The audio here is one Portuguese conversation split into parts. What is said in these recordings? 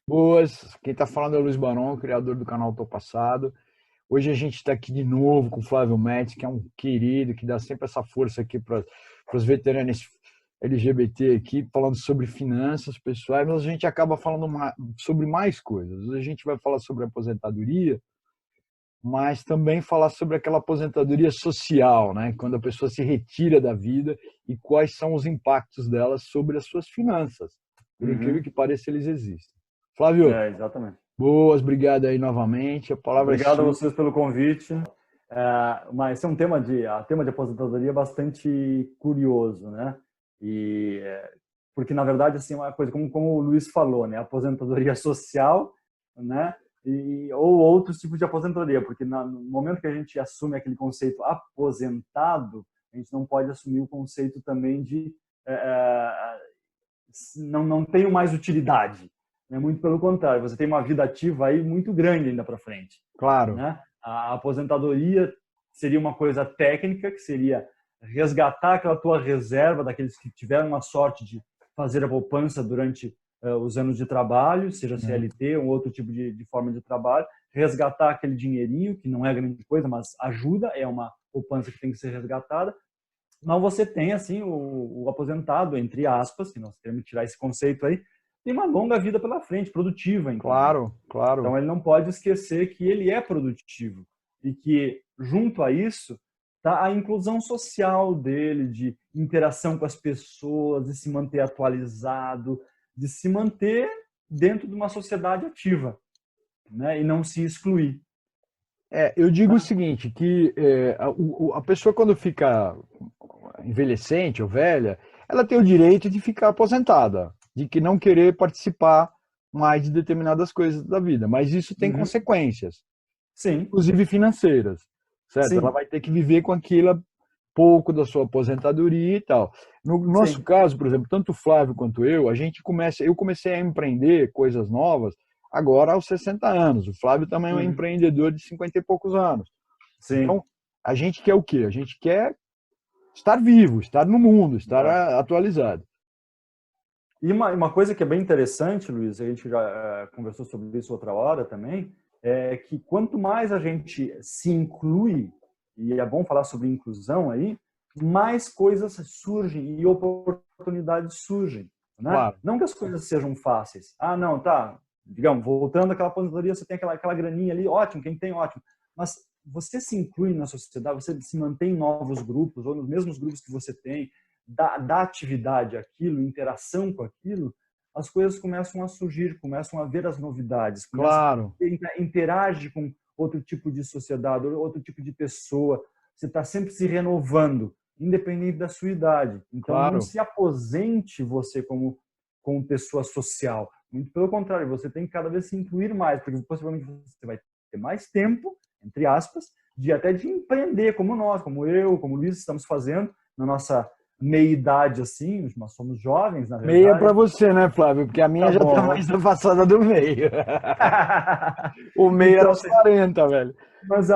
Boas, quem está falando é o Luiz Barão, criador do canal Tô Passado. Hoje a gente está aqui de novo com o Flávio Metz, que é um querido, que dá sempre essa força aqui para os veteranos LGBT aqui, falando sobre finanças pessoais, mas a gente acaba falando sobre mais coisas. Hoje a gente vai falar sobre aposentadoria, mas também falar sobre aquela aposentadoria social, né? Quando a pessoa se retira da vida e quais são os impactos delas sobre as suas finanças. Por incrível que pareça, eles existem. Flávio, Exatamente. boas, obrigado aí novamente. A palavra é Obrigado a sua. vocês pelo convite. Mas esse é um tema de aposentadoria bastante curioso, né? Porque na verdade assim uma coisa como o Luiz falou, né? Aposentadoria social, né? Ou outros tipos de aposentadoria, porque no momento que a gente assume aquele conceito aposentado, a gente não pode assumir o conceito também de não tenho mais utilidade. Né? Muito pelo contrário, você tem uma vida ativa aí muito grande ainda para frente. Claro. Né? A aposentadoria seria uma coisa técnica, que seria resgatar aquela tua reserva daqueles que tiveram a sorte de fazer a poupança durante os anos de trabalho, seja CLT ou outro tipo de forma de trabalho, resgatar aquele dinheirinho, que não é grande coisa, mas ajuda, é uma poupança que tem que ser resgatada. Mas você tem assim o aposentado, entre aspas, que nós queremos tirar esse conceito aí, tem uma longa vida pela frente, produtiva, inclusive. Claro. Então ele não pode esquecer que ele é produtivo e que junto a isso está a inclusão social dele, de interação com as pessoas, de se manter atualizado, de se manter dentro de uma sociedade ativa, né? E não se excluir. Eu digo o seguinte, que a pessoa quando fica envelhecente ou velha, ela tem o direito de ficar aposentada, de que não querer participar mais de determinadas coisas da vida, mas isso tem consequências, Sim. inclusive financeiras, certo? Sim. Ela vai ter que viver com aquilo pouco da sua aposentadoria e tal. No nosso caso, por exemplo, tanto o Flávio quanto eu comecei a empreender coisas novas agora aos 60 anos. O Flávio também é um empreendedor de 50 e poucos anos. Sim. Então, a gente quer o quê? A gente quer estar vivo, estar no mundo, estar atualizado. E uma coisa que é bem interessante, Luiz, a gente já conversou sobre isso outra hora também, é que quanto mais a gente se inclui, e é bom falar sobre inclusão aí, mais coisas surgem e oportunidades surgem. Né? Claro. Não que as coisas sejam fáceis. Não, tá, digamos, voltando àquela aposentadoria, você tem aquela graninha ali, ótimo, quem tem, ótimo. Mas você se inclui na sociedade, você se mantém em novos grupos, ou nos mesmos grupos que você tem, da atividade àquilo, interação com aquilo, as coisas começam a surgir, começam a ver as novidades, Claro. interage com outro tipo de sociedade, outro tipo de pessoa. Você está sempre se renovando, independente da sua idade. Então, não se aposente você como pessoa social. Muito pelo contrário, você tem que cada vez se incluir mais, porque possivelmente você vai ter mais tempo, entre aspas, de empreender, como nós, como eu, como o Luiz, estamos fazendo na nossa meia-idade, assim, nós somos jovens, na verdade. Meia para você, né, Flávio? Porque a minha já está mais passada do meio. O meio era os 40, velho. Mas,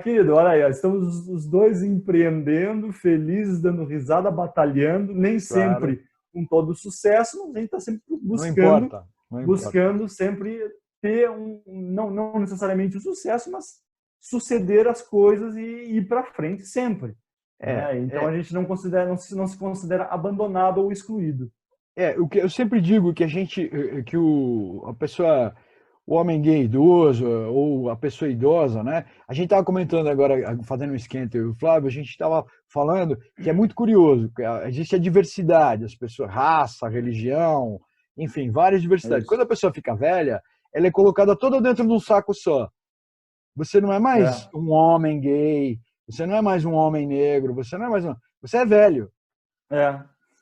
querido, olha aí, estamos os dois empreendendo, felizes, dando risada, batalhando, nem sempre com todo sucesso, mas a gente está sempre buscando sempre ter não necessariamente o sucesso, mas suceder as coisas e ir para frente sempre. Então a gente não se considera abandonado ou excluído. O que eu sempre digo que o homem gay idoso ou a pessoa idosa, né? A gente estava comentando agora, fazendo um esquenta, eu e o Flávio, a gente estava falando que é muito curioso, que existe a diversidade, as pessoas, raça, religião, enfim, várias diversidades. Quando a pessoa fica velha, ela é colocada toda dentro de um saco só. Você não é mais um homem gay, você não é mais um homem negro, você não é mais você é velho.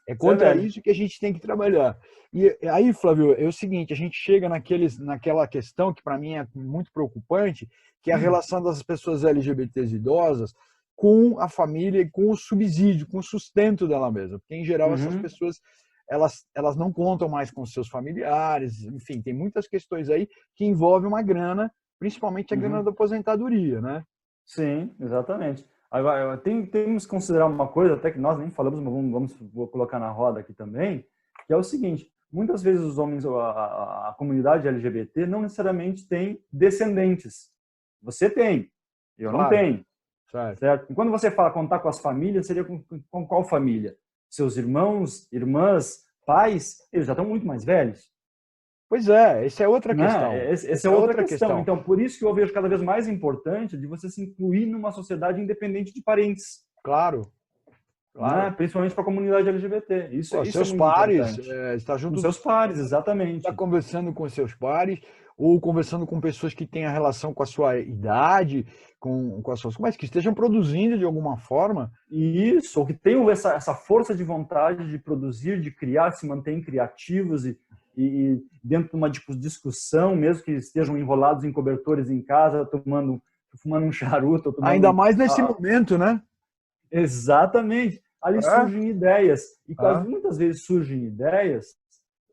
É contra isso que a gente tem que trabalhar. E aí, Flávio, é o seguinte, a gente chega naquela questão que para mim é muito preocupante, que é a relação das pessoas LGBTs idosas com a família e com o subsídio, com o sustento dela mesma. Porque, em geral, essas pessoas elas não contam mais com seus familiares, enfim, tem muitas questões aí que envolvem uma grana, principalmente a grana da aposentadoria, né? Sim, exatamente. Agora, temos que considerar uma coisa, até que nós nem falamos, mas vou colocar na roda aqui também, que é o seguinte: muitas vezes os homens, a comunidade LGBT não necessariamente tem descendentes. Você tem, eu não Claro, tenho, certo. certo? E quando você fala contar com as famílias, seria com qual família? Seus irmãos, irmãs, pais, eles já estão muito mais velhos. Pois é, essa é outra questão. Né? Essa é Essa é outra outra questão. questão. Então, por isso que eu vejo cada vez mais importante de você se incluir numa sociedade independente de parentes, Claro, né? claro. Principalmente para a comunidade LGBT. Pô, Isso é seus muito pares, importante. está Com junto, seus pares, está exatamente. conversando com seus pares ou conversando com pessoas que têm a relação com a sua idade, com as suas, mas que estejam produzindo de alguma forma. E isso, ou que tenham essa força de vontade de produzir, de criar, se manterem criativos e dentro de uma discussão, mesmo que estejam enrolados em cobertores em casa, fumando um charuto, ou tomando Ainda mais nesse momento, né? Exatamente. Ali É, surgem ideias. E é, muitas vezes surgem ideias,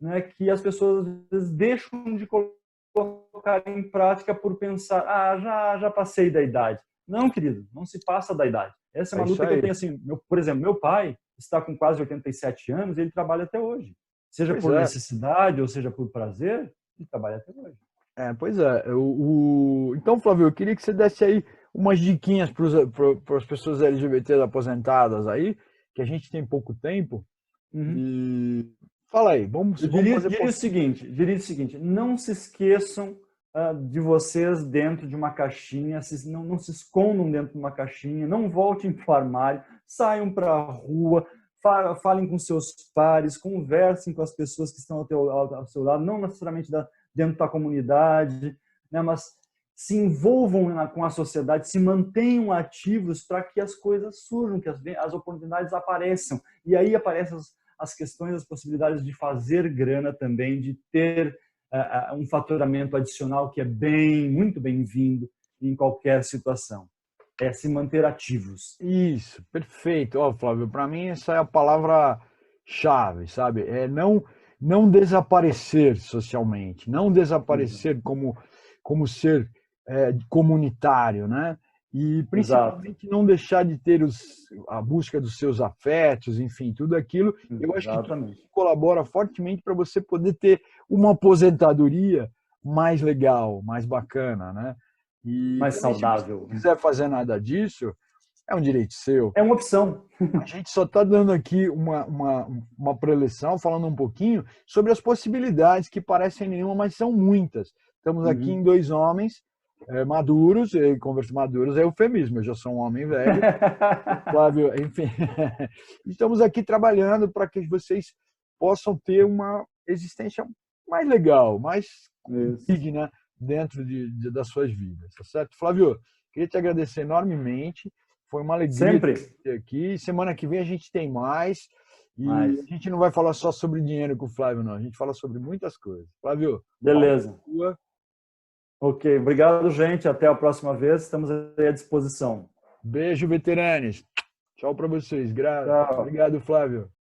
né, que as pessoas às vezes deixam de colocar em prática por pensar, já passei da idade. Não, querido, não se passa da idade. Essa é é uma isso luta que eu aí. tenho assim, por exemplo, meu pai está com quase 87 anos e ele trabalha até hoje. Seja Pois por é. necessidade ou seja por prazer, ele trabalha até hoje. Pois é. Então, Flávio, eu queria que você desse aí umas diquinhas para as pessoas LGBT aposentadas aí, que a gente tem pouco tempo. Uhum. E fala aí, Eu vamos fazer. diria o seguinte, não se esqueçam de vocês dentro de uma caixinha, não se escondam dentro de uma caixinha, não voltem para o armário, saiam para a rua, falem com seus pares, conversem com as pessoas que estão ao seu lado, não necessariamente dentro da comunidade, né, mas se envolvam com a sociedade, se mantenham ativos para que as coisas surjam, que as oportunidades apareçam. E aí aparecem as questões, as possibilidades de fazer grana também, de ter um faturamento adicional que é muito bem-vindo em qualquer situação. É se manter ativos. Isso, perfeito. Ó, Flávio, para mim essa é a palavra-chave, sabe? É não desaparecer socialmente, não desaparecer como ser comunitário, né? E Exato. principalmente não deixar de ter a busca dos seus afetos, enfim, tudo aquilo. Eu acho que tudo Exatamente. isso colabora fortemente para você poder ter uma aposentadoria mais legal, mais bacana, né? E Mais também, se você não saudável. quiser fazer nada disso, é um direito seu. É uma opção. A gente só está dando aqui uma preleção, falando um pouquinho sobre as possibilidades que parecem nenhuma, mas são muitas. Estamos aqui em Uhum. dois homens maduros, conversa maduros é eufemismo, eu já sou um homem velho, Flávio, enfim. Estamos aqui trabalhando para que vocês possam ter uma existência mais legal, mais Isso. digna dentro das suas vidas, tá certo? Flávio, queria te agradecer enormemente. Foi uma alegria Sempre. ter aqui. Semana que vem a gente tem mais. E Mais. a gente não vai falar só sobre dinheiro com o Flávio, não. A gente fala sobre muitas coisas. Flávio, palma Beleza. sua. Ok. Obrigado, gente. Até a próxima vez. Estamos aí à disposição. Beijo, veteranos. Tchau para vocês. Tchau. Obrigado, Flávio.